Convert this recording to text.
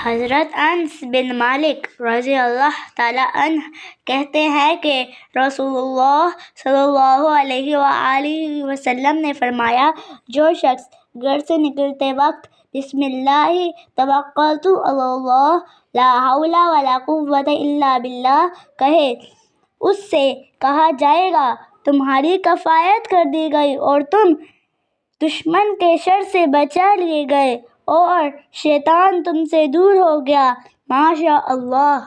हज़रत अनस बिन मालिक रज़ी अल्लाह ताला अन्ह कहते हैं कि रसूलुल्लाह सल्लल्लाहु अलैहि वसल्लम ने फरमाया, जो शख्स घर से निकलते वक्त बिस्मिल्लाहि तवक्कलतु अलल्लाह ला हौला वला कुव्वता इल्ला बिल्लाह कहे, उससे कहा जाएगा तुम्हारी कफ़ायत कर दी गई और तुम दुश्मन के शर से बचा लिए गए और शैतान तुमसे दूर हो गया। माशा अल्लाह।